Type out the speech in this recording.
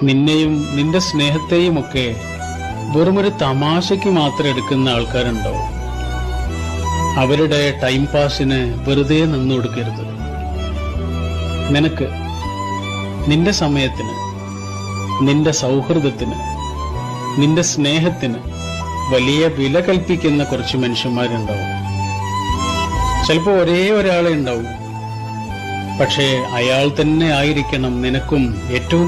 നിന്നെയും നിന്റെ സ്നേഹത്തെയും ഒക്കെ വെറുമൊരു തമാശയ്ക്ക് മാത്രം എടുക്കുന്ന ആൾക്കാരുണ്ടാവും. അവരുടെ ടൈം പാസിന് വെറുതെ നിന്നു കൊടുക്കരുത്. നിനക്ക് നിന്റെ സമയത്തിന്, നിന്റെ സൗഹൃദത്തിന്, നിന്റെ സ്നേഹത്തിന് വലിയ വില കൽപ്പിക്കുന്ന കുറച്ച് മനുഷ്യന്മാരുണ്ടാവും. ചിലപ്പോൾ ഒരേ ഒരാളെ ഉണ്ടാവും, പക്ഷേ അയാൾ തന്നെ ആയിരിക്കണം നിനക്കും ഏറ്റവും